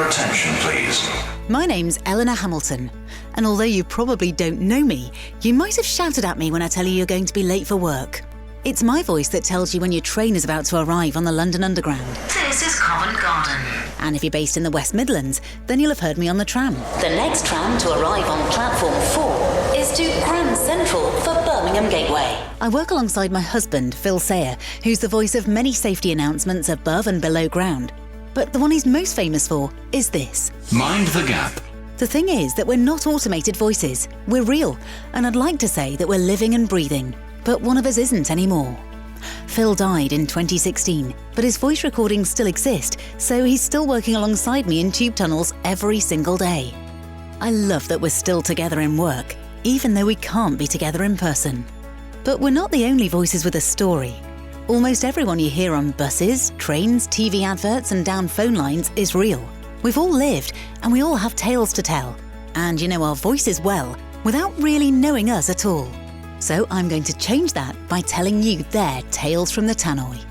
attention, please. My name's Elinor Hamilton, and although you probably don't know me, you might have shouted at me when I tell you you're going to be late for work. It's my voice that tells you when your train is about to arrive on the London Underground. This is Covent Garden. And if you're based in the West Midlands, then you'll have heard me on the tram. The next tram to arrive on platform 4 is to Grand Central for Birmingham Gateway. I work alongside my husband, Phil Sayer, who's the voice of many safety announcements above and below ground. But the one he's most famous for is this. Mind the gap. The thing is that we're not automated voices. We're real, and I'd like to say that we're living and breathing. But one of us isn't anymore. Phil died in 2016, but his voice recordings still exist, so he's still working alongside me in tube tunnels every single day. I love that we're still together in work, even though we can't be together in person. But we're not the only voices with a story. Almost everyone you hear on buses, trains, TV adverts and down phone lines is real. We've all lived, and we all have tales to tell. And you know our voices well, without really knowing us at all. So I'm going to change that by telling you their tales from the Tannoy.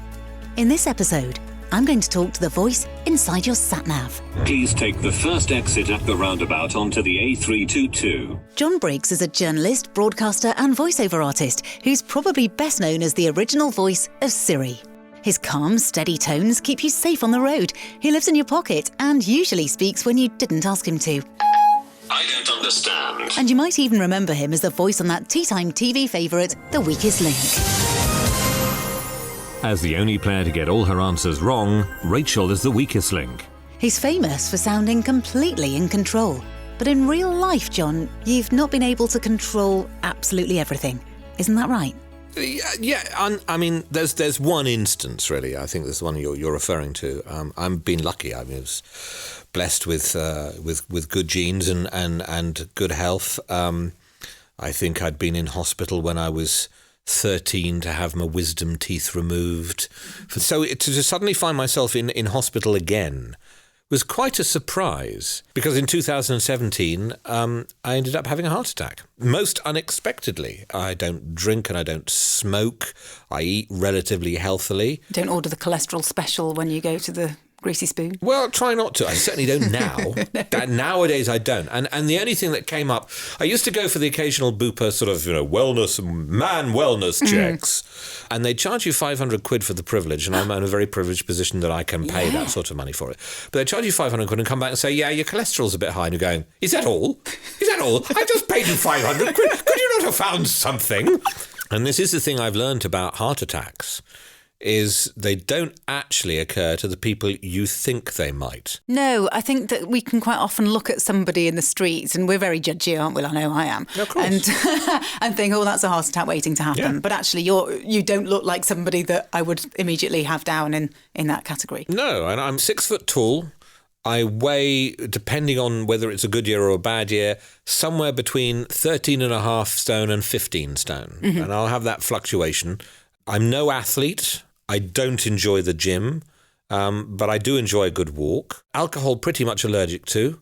In this episode, I'm going to talk to the voice inside your SatNav. Please take the first exit at the roundabout onto the A322. John Briggs is a journalist, broadcaster and voiceover artist who's probably best known as the original voice of Siri. His calm, steady tones keep you safe on the road. He lives in your pocket and usually speaks when you didn't ask him to. I don't understand. And you might even remember him as the voice on that Tea Time TV favourite, The Weakest Link. As the only player to get all her answers wrong, Rachel is the weakest link. He's famous for sounding completely in control. But in real life, John, you've not been able to control absolutely everything. Isn't that right? Yeah. I mean, there's one instance, really. I think there's the one you're referring to. I've been lucky. I was blessed with good genes and good health. I think I'd been in hospital when I was 13 to have my wisdom teeth removed. So to suddenly find myself in hospital again was quite a surprise, because in 2017 I ended up having a heart attack, most unexpectedly. I don't drink and I don't smoke. I eat relatively healthily. Don't order the cholesterol special when you go to the greasy spoon? Well, try not to. I certainly don't now. Nowadays I don't. And the only thing that came up, I used to go for the occasional Bupa sort of, wellness checks. And they charge you 500 quid for the privilege, and I'm in a very privileged position that I can pay that sort of money for it. But they charge you 500 quid and come back and say, yeah, your cholesterol's a bit high. And you're going, is that all? Is that all? I just paid you 500 quid. Could you not have found something? And this is the thing I've learned about heart attacks, is they don't actually occur to the people you think they might. No, I think that we can quite often look at somebody in the streets, and we're very judgy, aren't we? I know I am. Of course. And think, oh, that's a heart attack waiting to happen. Yeah. But actually, you don't look like somebody that I would immediately have down in that category. No, and I'm 6 foot tall. I weigh, depending on whether it's a good year or a bad year, somewhere between 13.5 stone and 15 stone. Mm-hmm. And I'll have that fluctuation. I'm no athlete. I don't enjoy the gym, but I do enjoy a good walk. Alcohol, pretty much allergic to.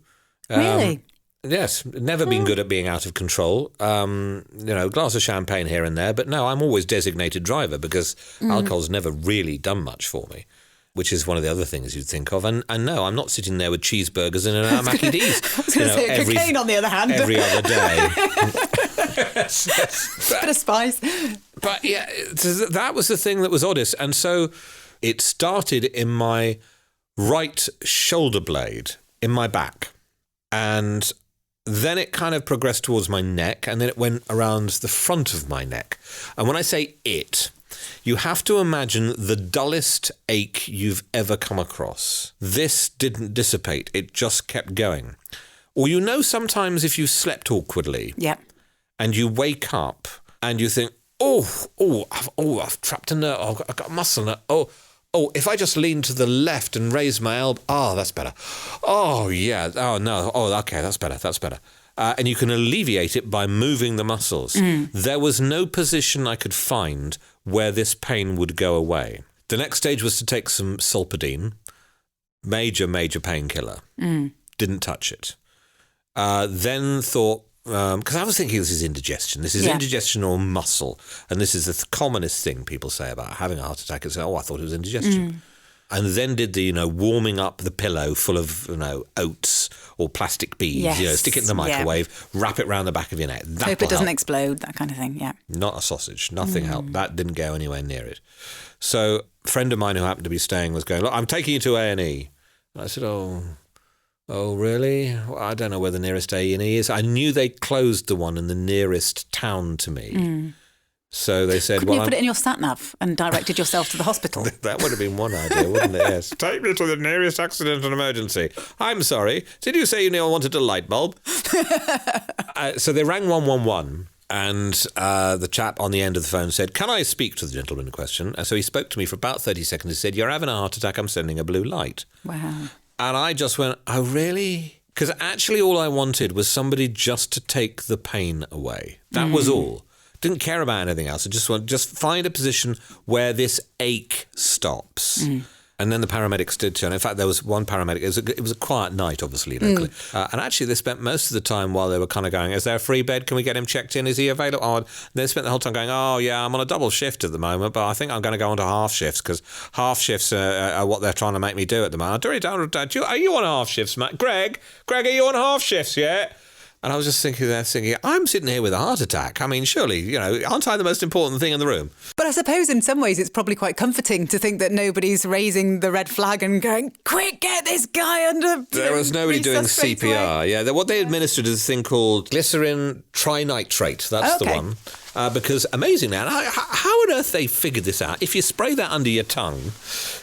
Really? Yes, never been good at being out of control. A glass of champagne here and there, but no, I'm always designated driver because alcohol's never really done much for me, which is one of the other things you'd think of. And no, I'm not sitting there with cheeseburgers and an Mackie D's. I was going to say cocaine on the other hand. Every other day. Bit of spice. But yeah, that was the thing that was oddest. And so it started in my right shoulder blade, in my back. And then it kind of progressed towards my neck, and then it went around the front of my neck. And when I say it, you have to imagine the dullest ache you've ever come across. This didn't dissipate. It just kept going. Or sometimes if you slept awkwardly. Yep. And you wake up and you think, I've trapped a nerve. I've got a muscle nerve. If I just lean to the left and raise my elbow, that's better. Oh, yeah. Oh, no. Oh, okay, that's better. And you can alleviate it by moving the muscles. There was no position I could find where this pain would go away. The next stage was to take some Solpadeine, major painkiller. Didn't touch it. Then thought, because I was thinking this is indigestion. This is indigestion or muscle. And this is the commonest thing people say about having a heart attack. Is, I thought it was indigestion. and then did the, warming up the pillow full of, oats or plastic beads, Yes. stick it in the microwave, wrap it round the back of your neck. Hope it doesn't explode, that kind of thing, yeah. Not a sausage. Nothing helped. That didn't go anywhere near it. So a friend of mine who happened to be staying was going, look, I'm taking you to A&E. And I said, oh, really? Well, I don't know where the nearest A&E is. I knew they closed the one in the nearest town to me. So they said, Couldn't you put it in your SatNav and directed yourself to the hospital? That would have been one idea, wouldn't it? Yes. Take me to the nearest accident and emergency. I'm sorry. Did you say you wanted a light bulb? So they rang 111. And the chap on the end of the phone said, can I speak to the gentleman in question? And so he spoke to me for about 30 seconds. He said, you're having a heart attack. I'm sending a blue light. Wow. And I just went, oh, really? Because actually all I wanted was somebody just to take the pain away. That was all. Didn't care about anything else. I just find a position where this ache stops. And then the paramedics did turn. In fact, there was one paramedic. It was a quiet night, obviously, locally. And actually, they spent most of the time while they were kind of going, is there a free bed? Can we get him checked in? Is he available? Oh, and they spent the whole time going, oh, yeah, I'm on a double shift at the moment, but I think I'm going to go on to half shifts because half shifts are what they're trying to make me do at the moment. Are you on half shifts, Matt? Greg, are you on half shifts yet? And I was just thinking, I'm sitting here with a heart attack. I mean, surely, aren't I the most important thing in the room? But I suppose in some ways it's probably quite comforting to think that nobody's raising the red flag and going, quick, get this guy under. There was nobody doing resuscitate CPR. away. Yeah, what they administered is a thing called glycerin trinitrate. That's the one. Because amazingly, and how on earth they figured this out? If you spray that under your tongue,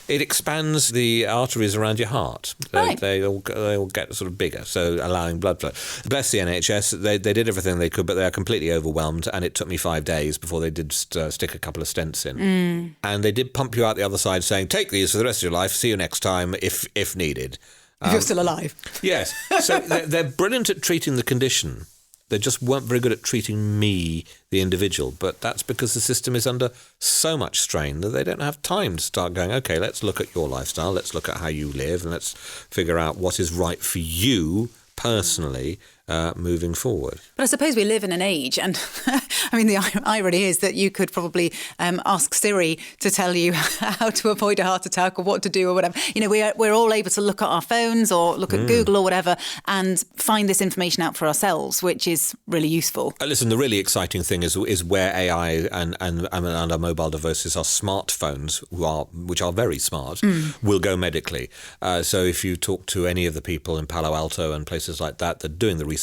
it expands the arteries around your heart. Right. They all get sort of bigger, so allowing blood flow. Bless the NHS, they did everything they could, but they are completely overwhelmed, and it took me 5 days before they did stick a couple of stents in. And they did pump you out the other side saying, take these for the rest of your life, see you next time if needed. If you're still alive. Yes. So they're brilliant at treating the condition. They just weren't very good at treating me, the individual. But that's because the system is under so much strain that they don't have time to start going, OK, let's look at your lifestyle. Let's look at how you live and let's figure out what is right for you personally moving forward. But I suppose we live in an age, and I mean, the irony is that you could probably ask Siri to tell you how to avoid a heart attack or what to do or whatever. We're all able to look at our phones or look at Google or whatever and find this information out for ourselves, which is really useful. Listen, the really exciting thing is where AI and our mobile devices, our smartphones, which are very smart, will go medically. So if you talk to any of the people in Palo Alto and places like that are doing the research,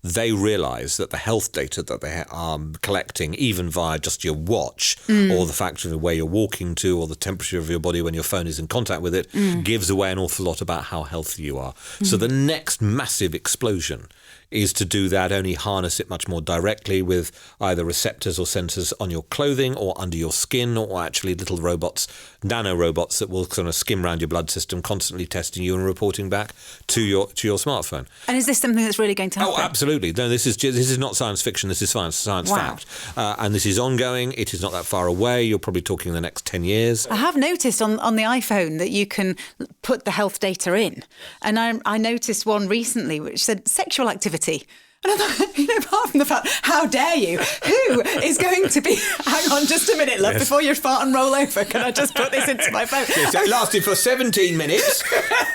they realise that the health data that they are collecting, even via just your watch or the fact of where you're walking to or the temperature of your body when your phone is in contact with it, gives away an awful lot about how healthy you are. So the next massive explosion is to do that, only harness it much more directly with either receptors or sensors on your clothing or under your skin, or actually little robots, nano robots that will kind of skim around your blood system, constantly testing you and reporting back to your smartphone. And is this something that's really going to happen? Oh, absolutely. No, this is not science fiction. This is science fact. And this is ongoing. It is not that far away. You're probably talking the next 10 years. I have noticed on the iPhone that you can put the health data in. And I noticed one recently which said sexual activity. And I thought, apart from the fact, how dare you? Who is going to be... Hang on just a minute, love, before you fart and roll over, can I just put this into my phone? Yes, it lasted for 17 minutes,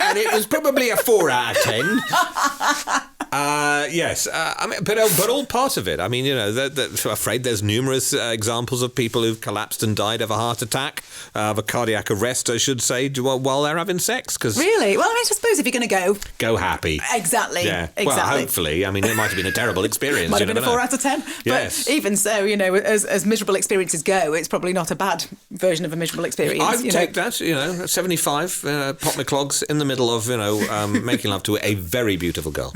and it was probably a 4 out of 10. Yes, but all part of it. I mean, I'm afraid there's numerous examples of people who've collapsed and died of a heart attack, of a cardiac arrest, I should say, while they're having sex. Really? Well, I suppose if you're going to go happy. Exactly. Yeah. Exactly. Well, hopefully. I mean, it might have been a terrible experience. Might have been a 4 out of 10. Yes. But even so, as miserable experiences go, it's probably not a bad version of a miserable experience. I would take that, 75, pop my clogs in the middle of, making love to a very beautiful girl.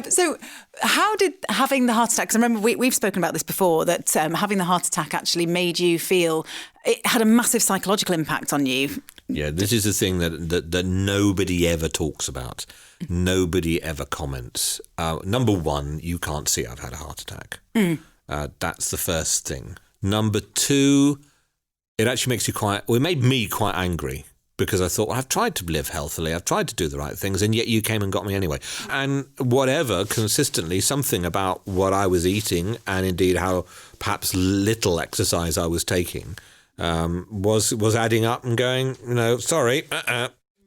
So how did having the heart attack, because I remember we've spoken about this before, that having the heart attack actually made you feel, it had a massive psychological impact on you. Yeah, this is the thing that nobody ever talks about. Nobody ever comments. Number one, you can't see I've had a heart attack. That's the first thing. Number two, it actually makes you it made me quite angry. Because I thought, well, I've tried to live healthily, I've tried to do the right things, and yet you came and got me anyway. And whatever, consistently, something about what I was eating and indeed how perhaps little exercise I was taking was adding up and going, sorry.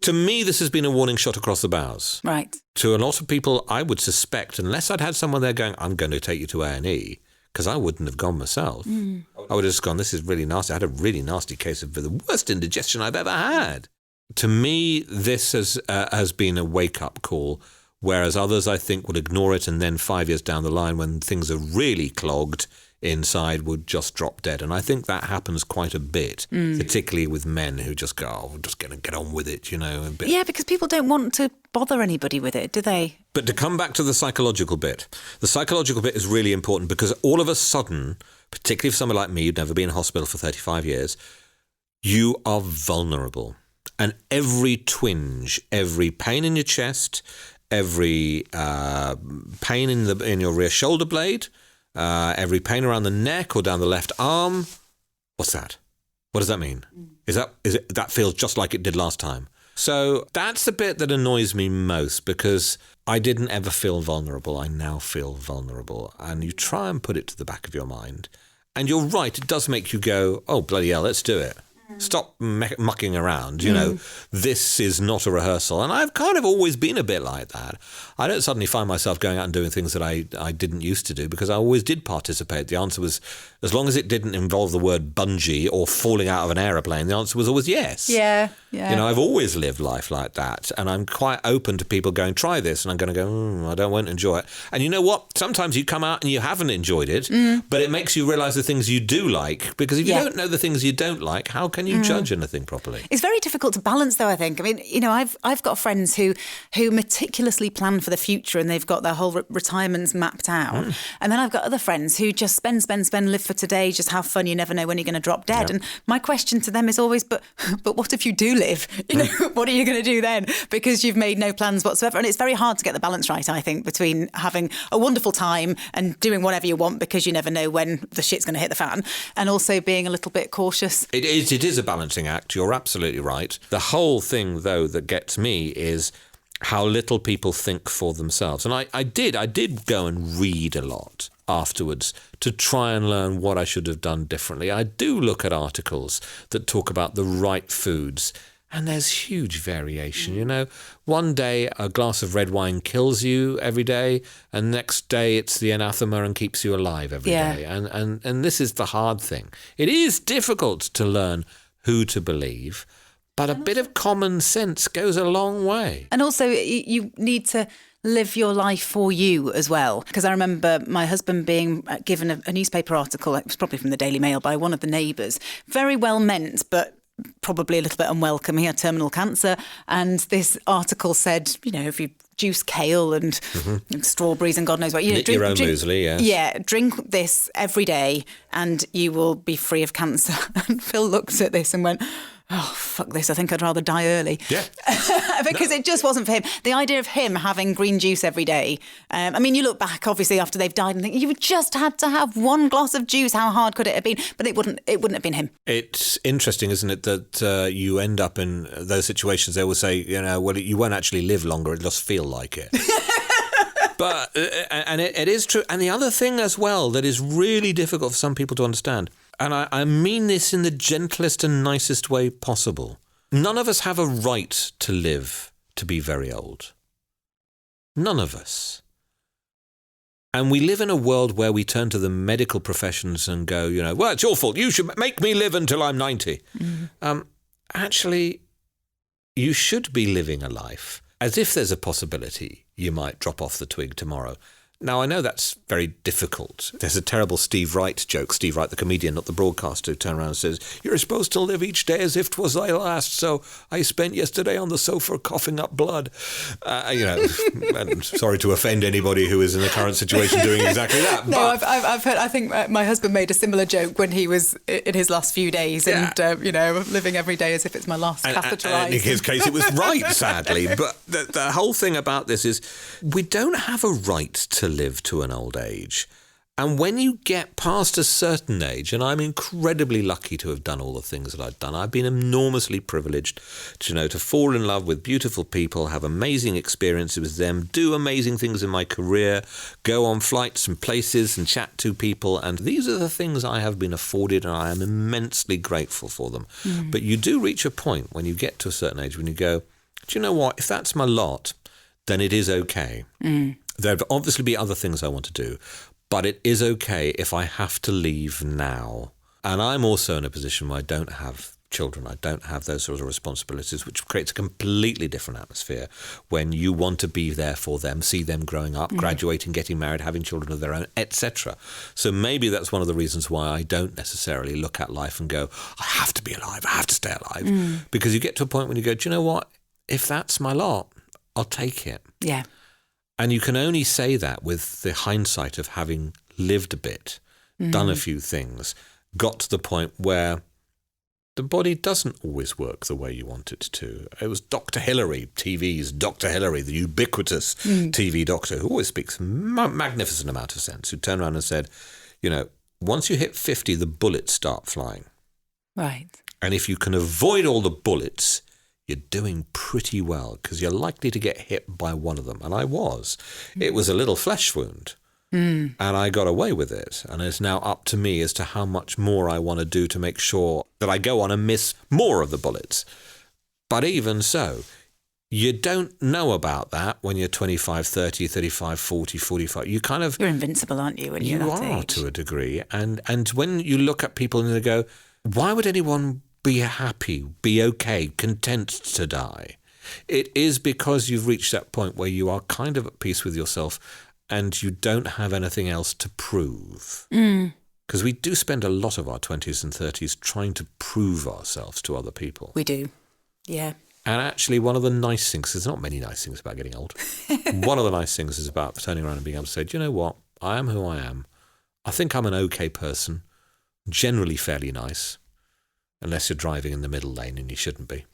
To me, this has been a warning shot across the bows. Right. To a lot of people, I would suspect, unless I'd had someone there going, I'm going to take you to A&E, because I wouldn't have gone myself. I would have just gone, this is really nasty. I had a really nasty case of the worst indigestion I've ever had. To me, this has been a wake-up call, whereas others, I think, will ignore it and then 5 years down the line, when things are really clogged inside, would just drop dead. And I think that happens quite a bit, particularly with men who just go, I'm just going to get on with it, Yeah, because people don't want to bother anybody with it, do they? But to come back to the psychological bit is really important, because all of a sudden, particularly for someone like me who'd never been in hospital for 35 years, you are vulnerable. And every twinge, every pain in your chest, every pain in your rear shoulder blade, every pain around the neck or down the left arm, what's that? What does that mean? Is it that feels just like it did last time? So that's the bit that annoys me most, because I didn't ever feel vulnerable. I now feel vulnerable. And you try and put it to the back of your mind. And you're right, it does make you go, oh, bloody hell, let's do it. Stop mucking around, This is not a rehearsal. And I've kind of always been a bit like that. I don't suddenly find myself going out and doing things that I didn't used to do, because I always did participate. The answer was, as long as it didn't involve the word bungee or falling out of an aeroplane, the answer was always yes. Yeah. I've always lived life like that. And I'm quite open to people going, try this. And I'm going to go, I won't enjoy it. And you know what? Sometimes you come out and you haven't enjoyed it, but it makes you realise the things you do like. Because if you don't know the things you don't like, how can you judge anything properly? It's very difficult to balance, though, I think. I mean, I've got friends who meticulously plan for the future, and they've got their whole retirements mapped out. And then I've got other friends who just spend, live for today, just have fun. You never know when you're going to drop dead. And my question to them is always, but what if you do live? What are you going to do then? Because you've made no plans whatsoever. And it's very hard to get the balance right, I think, between having a wonderful time and doing whatever you want, because you never know when the shit's going to hit the fan, and also being a little bit cautious. It is a balancing act. You're absolutely right. The whole thing, though, that gets me is how little people think for themselves. And I did go and read a lot afterwards to try and learn what I should have done differently. I do look at articles that talk about the right foods, and there's huge variation. One day a glass of red wine kills you every day, and next day it's the anathema and keeps you alive every day. And this is the hard thing. It is difficult to learn who to believe, but a bit of common sense goes a long way. And also, you need to live your life for you as well. Because I remember my husband being given a newspaper article, it was probably from the Daily Mail, by one of the neighbours. Very well meant, but probably a little bit unwelcome. He had terminal cancer, and this article said, if you juice kale and strawberries and God knows what, drink your own muesli, yes. Yeah, drink this every day and you will be free of cancer. And Phil looked at this and went, oh, fuck this, I think I'd rather die early. Yeah. Because it just wasn't for him. The idea of him having green juice every day, you look back, obviously, after they've died and think, you just had to have one glass of juice. How hard could it have been? But it wouldn't have been him. It's interesting, isn't it, that you end up in those situations. They will say, you won't actually live longer, it'll just feel like it. But, and it is true. And the other thing as well that is really difficult for some people to understand, and I mean this in the gentlest and nicest way possible, none of us have a right to live to be very old. None of us. And we live in a world where we turn to the medical professions and go, well, it's your fault. You should make me live until I'm 90. Actually, you should be living a life as if there's a possibility you might drop off the twig tomorrow. Now, I know that's very difficult. There's a terrible Steve Wright joke. Steve Wright, the comedian, not the broadcaster, who turned around and says, you're supposed to live each day as if 'twas thy last, so I spent yesterday on the sofa coughing up blood. I'm sorry to offend anybody who is in the current situation doing exactly that. No, I've heard, I think my husband made a similar joke when he was in his last few days and, living every day as if it's my last catheterised. And in his case, it was right, sadly. But the whole thing about this is we don't have a right to live to an old age. And when you get past a certain age, and I'm incredibly lucky to have done all the things that I've done, I've been enormously privileged to fall in love with beautiful people, have amazing experiences with them, do amazing things in my career, go on flights and places and chat to people. And these are the things I have been afforded, and I am immensely grateful for them. But you do reach a point when you get to a certain age when you go, do you know what? If that's my lot, then it is okay. There'll obviously be other things I want to do. But it is okay if I have to leave now. And I'm also in a position where I don't have children. I don't have those sorts of responsibilities, which creates a completely different atmosphere when you want to be there for them, see them growing up, graduating, getting married, having children of their own, etc. So maybe that's one of the reasons why I don't necessarily look at life and go, I have to be alive, I have to stay alive. Because you get to a point when you go, do you know what? If that's my lot, I'll take it. Yeah. And you can only say that with the hindsight of having lived a bit, done a few things, got to the point where the body doesn't always work the way you want it to. It was Dr. Hillary, TV's Dr. Hillary, the ubiquitous TV doctor, who always speaks a magnificent amount of sense, who turned around and said, once you hit 50, the bullets start flying. Right. And if you can avoid all the bullets, you're doing pretty well, because you're likely to get hit by one of them. And I was. It was a little flesh wound. And I got away with it. And it's now up to me as to how much more I want to do to make sure that I go on and miss more of the bullets. But even so, you don't know about that when you're 25, 30, 35, 40, 45. You're invincible, aren't you, when you're that age? You are, to a degree. And when you look at people and they go, why would anyone be happy, be okay, content to die? It is because you've reached that point where you are kind of at peace with yourself and you don't have anything else to prove. Because we do spend a lot of our 20s and 30s trying to prove ourselves to other people. We do, yeah. And actually, one of the nice things, there's not many nice things about getting old. One of the nice things is about turning around and being able to say, do you know what? I am who I am. I think I'm an okay person, generally fairly nice. Unless you're driving in the middle lane and you shouldn't be.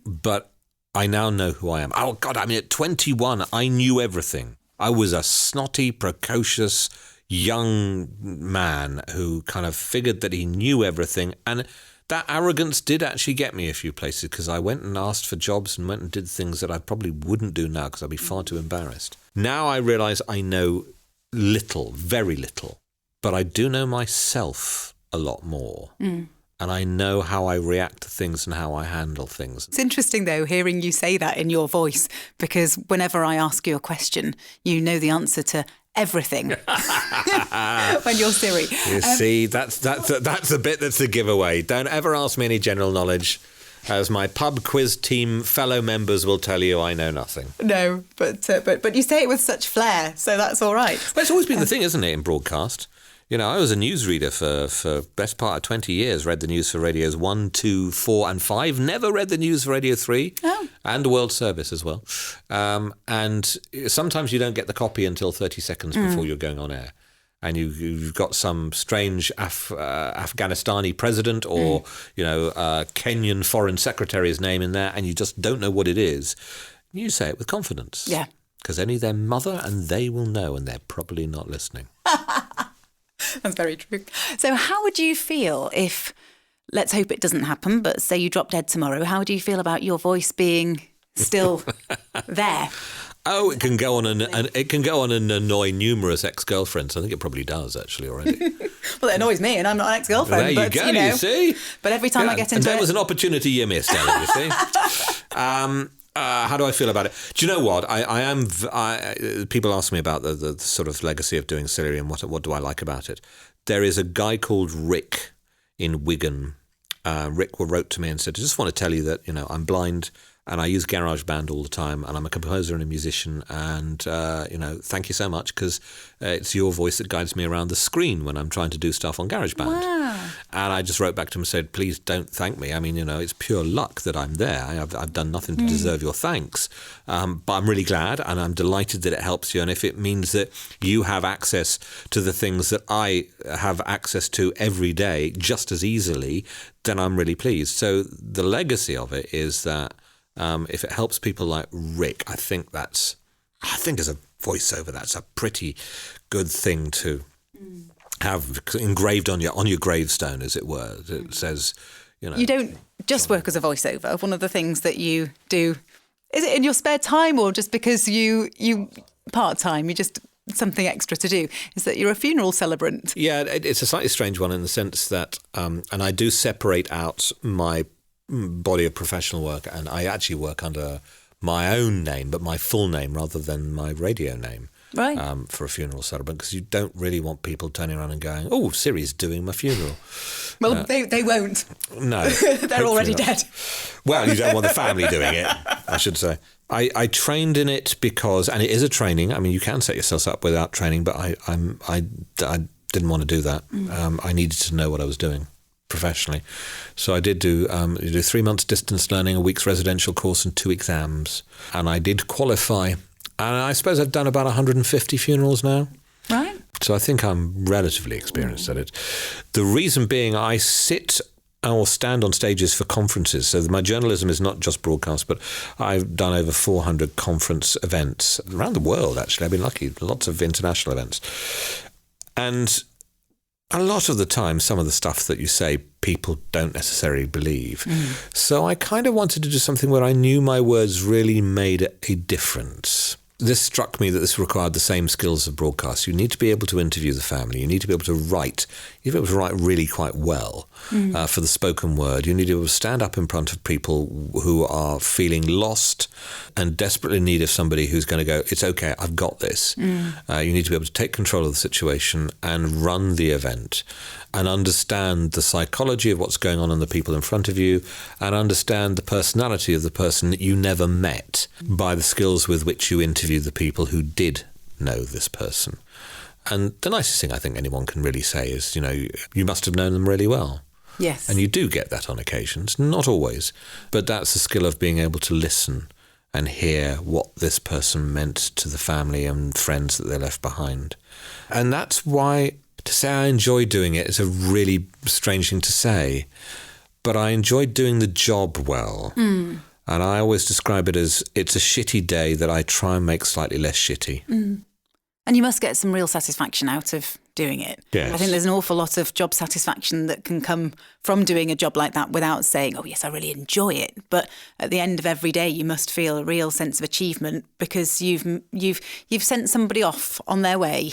But I now know who I am. Oh, God, at 21, I knew everything. I was a snotty, precocious, young man who kind of figured that he knew everything. And that arrogance did actually get me a few places, because I went and asked for jobs and went and did things that I probably wouldn't do now because I'd be far too embarrassed. Now I realise I know little, very little, but I do know myself a lot more. And I know how I react to things and how I handle things. It's interesting, though, hearing you say that in your voice, because whenever I ask you a question, you know the answer to everything when you're Siri. You see, that's the bit that's a giveaway. Don't ever ask me any general knowledge. As my pub quiz team fellow members will tell you, I know nothing. No, but you say it with such flair, so that's all right. Well, it's always been the thing, isn't it, in broadcast? I was a newsreader for best part of 20 years, read the news for radios 1, 2, 4 and 5, never read the news for Radio 3 and the World Service as well. And sometimes you don't get the copy until 30 seconds before you're going on air. And you've got some strange Afghanistani president or, Kenyan foreign secretary's name in there, and you just don't know what it is. You say it with confidence. Yeah. Because only their mother and they will know, and they're probably not listening. That's very true. So how would you feel if, let's hope it doesn't happen, but say you drop dead tomorrow, how do you feel about your voice being still there? Oh, it can go on and annoy numerous ex-girlfriends. I think it probably does actually already. Well, it annoys me, and I'm not an ex-girlfriend. There you go. You see. But every time I get into and there was an opportunity you missed, Ellen. You see. How do I feel about it? Do you know what? People ask me about the sort of legacy of doing Siri and what do I like about it. There is a guy called Rick in Wigan. Rick wrote to me and said, I just want to tell you that, I'm blind and I use GarageBand all the time and I'm a composer and a musician and, thank you so much because it's your voice that guides me around the screen when I'm trying to do stuff on GarageBand. Wow. And I just wrote back to him and said, please don't thank me. I mean, it's pure luck that I'm there. I've done nothing to deserve your thanks. But I'm really glad and I'm delighted that it helps you. And if it means that you have access to the things that I have access to every day just as easily, then I'm really pleased. So the legacy of it is that if it helps people like Rick, I think as a voiceover, that's a pretty good thing to have engraved on your gravestone, as it were. It says, You don't just work as a voiceover. One of the things that you do, is it in your spare time or just because you part-time, you just something extra to do, is that you're a funeral celebrant? Yeah, it's a slightly strange one in the sense that, and I do separate out my body of professional work, and I actually work under my own name, but my full name rather than my radio name. Right. For a funeral celebrant, because you don't really want people turning around and going, "Oh, Siri's doing my funeral." Well, they won't. No. They're already dead. Well, you don't want the family doing it, I should say. I trained in it because, and it is a training. I mean, you can set yourself up without training, but I didn't want to do that. I needed to know what I was doing professionally. So I did do 3 months distance learning, a week's residential course and 2 exams. And I did qualify. And I suppose I've done about 150 funerals now. Right. So I think I'm relatively experienced at it. The reason being I sit or stand on stages for conferences. So my journalism is not just broadcast, but I've done over 400 conference events around the world, actually. I've been lucky. Lots of international events. And a lot of the time, some of the stuff that you say, people don't necessarily believe. So I kind of wanted to do something where I knew my words really made a difference. This struck me that this required the same skills of broadcast. You need to be able to interview the family. You need to be able to write. You need to be able to write really quite well for the spoken word. You need to be able to stand up in front of people who are feeling lost and desperately in need of somebody who's going to go, it's okay, I've got this. You need to be able to take control of the situation and run the event and understand the psychology of what's going on in the people in front of you and understand the personality of the person that you never met by the skills with which you interview the people who did know this person. And the nicest thing I think anyone can really say is, you must have known them really well. Yes. And you do get that on occasions, not always, but that's the skill of being able to listen and hear what this person meant to the family and friends that they left behind. And that's why to say I enjoy doing it is a really strange thing to say, but I enjoy doing the job well. And I always describe it as it's a shitty day that I try and make slightly less shitty. And you must get some real satisfaction out of doing it. Yes. I think there's an awful lot of job satisfaction that can come from doing a job like that without saying, oh, yes, I really enjoy it. But at the end of every day, you must feel a real sense of achievement because you've sent somebody off on their way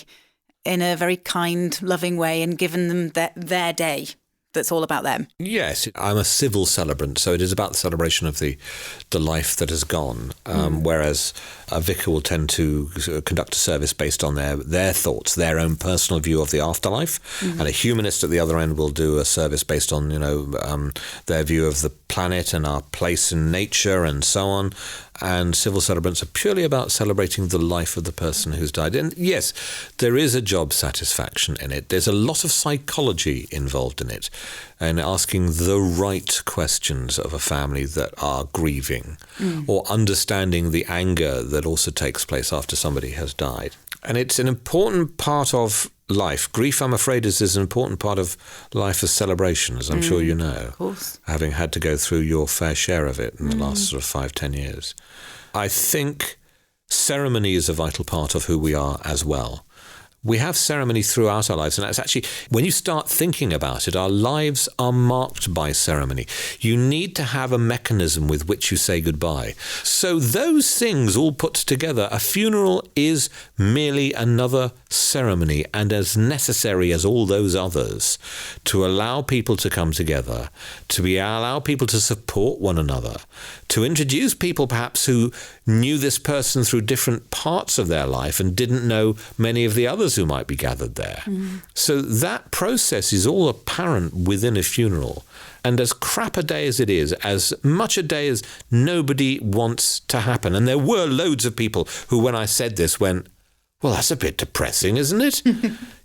in a very kind, loving way and given them their day. That's all about them. Yes, I'm a civil celebrant, so it is about the celebration of the life that has gone, whereas a vicar will tend to conduct a service based on their thoughts, their own personal view of the afterlife, and a humanist at the other end will do a service based on, their view of the planet and our place in nature and so on. And civil celebrants are purely about celebrating the life of the person who's died. And yes, there is a job satisfaction in it. There's a lot of psychology involved in it and asking the right questions of a family that are grieving or understanding the anger that also takes place after somebody has died. And it's an important part of life. Grief, I'm afraid, is an important part of life as celebration, as I'm sure you know. Of course. Having had to go through your fair share of it in the last sort of 5-10 years. I think ceremony is a vital part of who we are as well. We have ceremony throughout our lives, and that's actually, when you start thinking about it, our lives are marked by ceremony. You need to have a mechanism with which you say goodbye. So those things all put together, a funeral is merely another ceremony and as necessary as all those others to allow people to come together, allow people to support one another, to introduce people perhaps who knew this person through different parts of their life and didn't know many of the others who might be gathered there. So that process is all apparent within a funeral. And as crap a day as it is, as much a day as nobody wants to happen. And there were loads of people who, when I said this, went, well, that's a bit depressing, isn't it?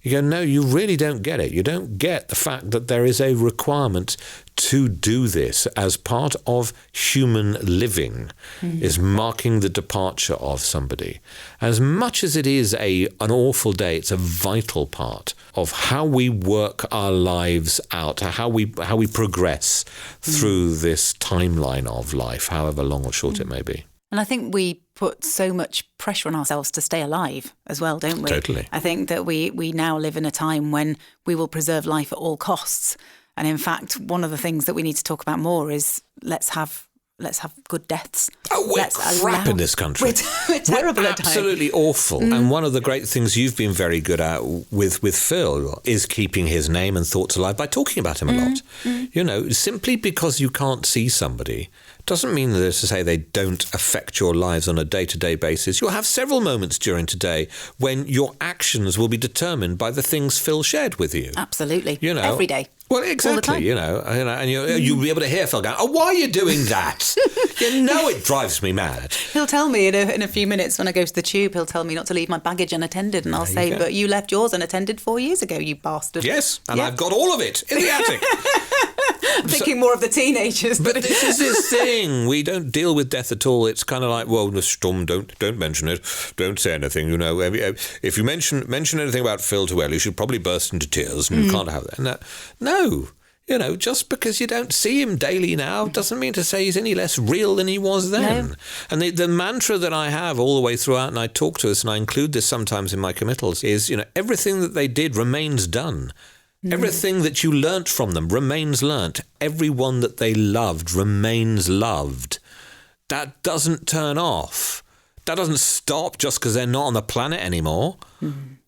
You go, no, you really don't get it. You don't get the fact that there is a requirement to do this as part of human living, is marking the departure of somebody. As much as it is an awful day, it's a vital part of how we work our lives out, how we progress through this timeline of life, however long or short it may be. And I think we put so much pressure on ourselves to stay alive as well, don't we? Totally. I think that we now live in a time when we will preserve life at all costs. And in fact, one of the things that we need to talk about more is let's have good deaths. Oh, we're crap in this country. We're terrible at times. Absolutely awful. And one of the great things you've been very good at with Phil is keeping his name and thoughts alive by talking about him a lot. You know, simply because you can't see somebody doesn't mean that to say they don't affect your lives on a day-to-day basis. You'll have several moments during today when your actions will be determined by the things Phil shared with you. Absolutely. You know, every day. Well, exactly, you know, and you'll be able to hear Phil going, "Oh, why are you doing that?" You know, it drives me mad. He'll tell me in a few minutes when I go to the tube, he'll tell me not to leave my baggage unattended, and I'll say, "But you left yours unattended 4 years ago, you bastard." Yes, and I've got all of it in the attic. I'm thinking more of the teenagers. But this is this thing. We don't deal with death at all. It's kind of like, well, the storm, don't mention it. Don't say anything. You know, if you mention anything about Phil to Elle, you should probably burst into tears, and you can't have that. No. You know, just because you don't see him daily now doesn't mean to say he's any less real than he was then. No. And the mantra that I have all the way throughout, and I talk to us, and I include this sometimes in my committals, is, you know, everything that they did remains done. Everything that you learnt from them remains learnt. Everyone that they loved remains loved. That doesn't turn off. That doesn't stop just because they're not on the planet anymore.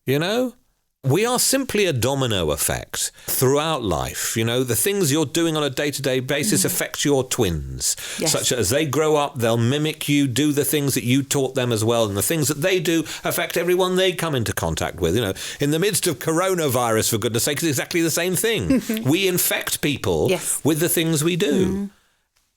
You know? We are simply a domino effect throughout life. You know, the things you're doing on a day-to-day basis affect your twins. Yes. Such as they grow up, they'll mimic you, do the things that you taught them as well. And the things that they do affect everyone they come into contact with. You know, in the midst of coronavirus, for goodness sake, it's exactly the same thing. We infect people with the things we do.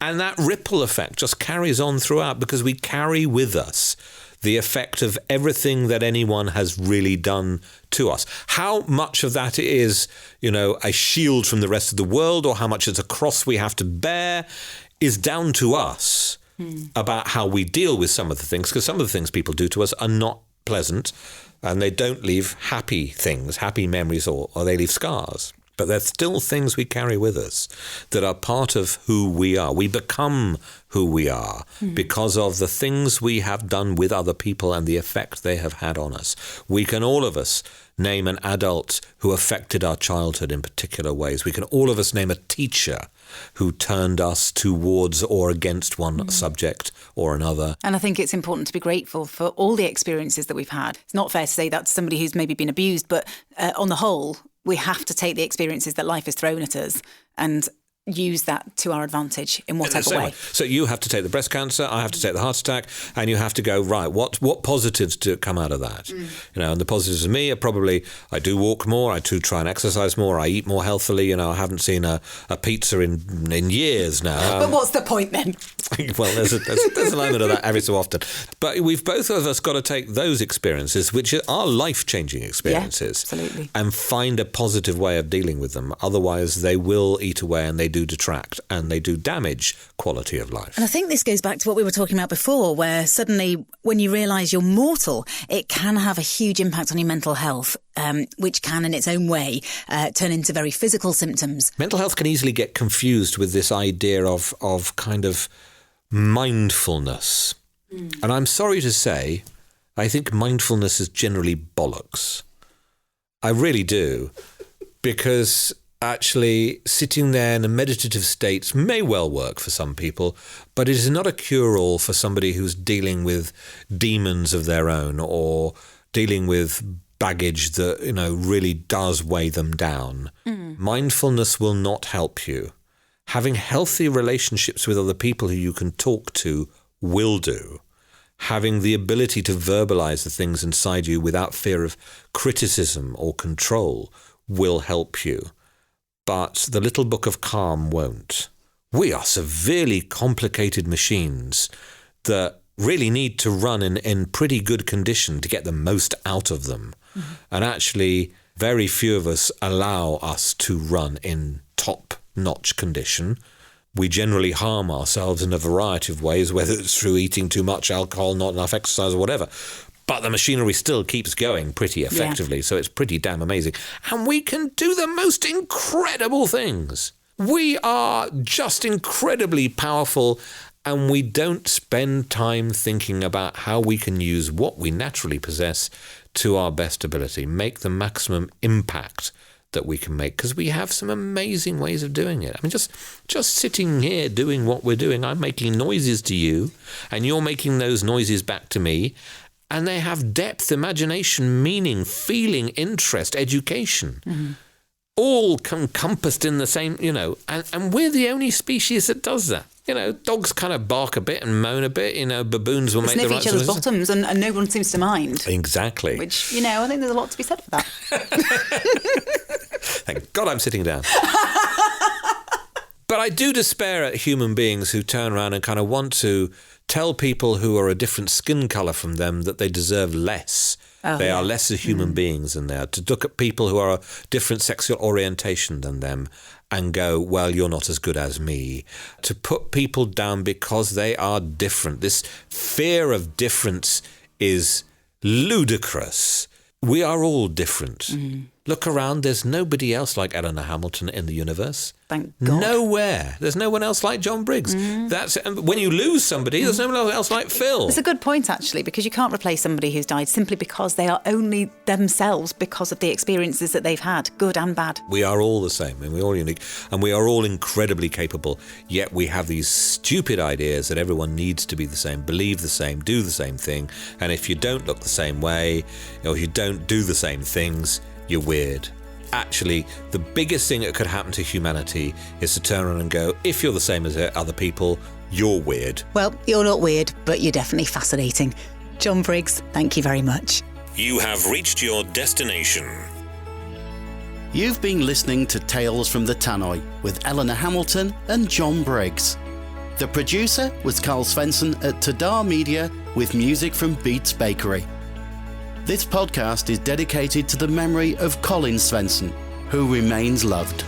And that ripple effect just carries on throughout because we carry with us the effect of everything that anyone has really done to us. How much of that is, you know, a shield from the rest of the world, or how much it's a cross we have to bear, is down to us about how we deal with some of the things, because some of the things people do to us are not pleasant, and they don't leave happy things, happy memories, or they leave scars. But they're still things we carry with us that are part of who we are. We become who we are because of the things we have done with other people and the effect they have had on us. We can, all of us, name an adult who affected our childhood in particular ways. We can, all of us, name a teacher who turned us towards or against one subject or another. And I think it's important to be grateful for all the experiences that we've had. It's not fair to say that to somebody who's maybe been abused, but on the whole, we have to take the experiences that life has thrown at us and use that to our advantage in whatever way. So you have to take the breast cancer, I have to take the heart attack, and you have to go, right, what positives do come out of that? You know, and the positives of me are probably, I do walk more, I do try and exercise more, I eat more healthily, you know, I haven't seen a pizza in years now. But what's the point then? Well, there's an element of that every so often. But we've both of us got to take those experiences, which are life-changing experiences, absolutely, and find a positive way of dealing with them. Otherwise, they will eat away and they do detract and they do damage quality of life. And I think this goes back to what we were talking about before, where suddenly when you realise you're mortal, it can have a huge impact on your mental health, which can in its own way turn into very physical symptoms. Mental health can easily get confused with this idea of kind of mindfulness. And I'm sorry to say, I think mindfulness is generally bollocks. I really do. Because actually sitting there in a meditative state may well work for some people, but it is not a cure-all for somebody who's dealing with demons of their own or dealing with baggage that, you know, really does weigh them down. Mindfulness will not help you. Having healthy relationships with other people who you can talk to will do. Having the ability to verbalize the things inside you without fear of criticism or control will help you. But the little book of calm won't. We are severely complicated machines that really need to run in pretty good condition to get the most out of them. And actually, very few of us allow us to run in top-notch condition. We generally harm ourselves in a variety of ways, whether it's through eating too much alcohol, not enough exercise or whatever. But the machinery still keeps going pretty effectively, so it's pretty damn amazing. And we can do the most incredible things. We are just incredibly powerful and we don't spend time thinking about how we can use what we naturally possess to our best ability, make the maximum impact that we can make, because we have some amazing ways of doing it. I mean, just sitting here doing what we're doing, I'm making noises to you, and you're making those noises back to me, and they have depth, imagination, meaning, feeling, interest, education, all encompassed in the same, and we're the only species that does that. Dogs kind of bark a bit and moan a bit. Baboons will make the right sniff each other's noises. bottoms, and no one seems to mind. Exactly. Which, I think there's a lot to be said for that. Thank God I'm sitting down. But I do despair at human beings who turn around and kind of want to tell people who are a different skin colour from them that they deserve less. They are lesser human beings than they are. To look at people who are a different sexual orientation than them and go, well, you're not as good as me. To put people down because they are different. This fear of difference is ludicrous. We are all different. Look around, there's nobody else like Elinor Hamilton in the universe. Thank God. Nowhere. There's no one else like John Briggs. That's when you lose somebody, there's no one else like Phil. It's a good point, actually, because you can't replace somebody who's died simply because they are only themselves because of the experiences that they've had, good and bad. We are all the same, and we're all unique, and we are all incredibly capable, yet we have these stupid ideas that everyone needs to be the same, believe the same, do the same thing, and if you don't look the same way, or if you don't do the same things, you're weird. Actually, the biggest thing that could happen to humanity is to turn around and go, if you're the same as other people, you're weird. Well, you're not weird, but you're definitely fascinating. John Briggs, thank you very much. You have reached your destination. You've been listening to Tales from the Tannoy with Elinor Hamilton and John Briggs. The producer was Carl Svensson at Tadar Media with music from Beats Bakery. This podcast is dedicated to the memory of Colin Svensson, who remains loved.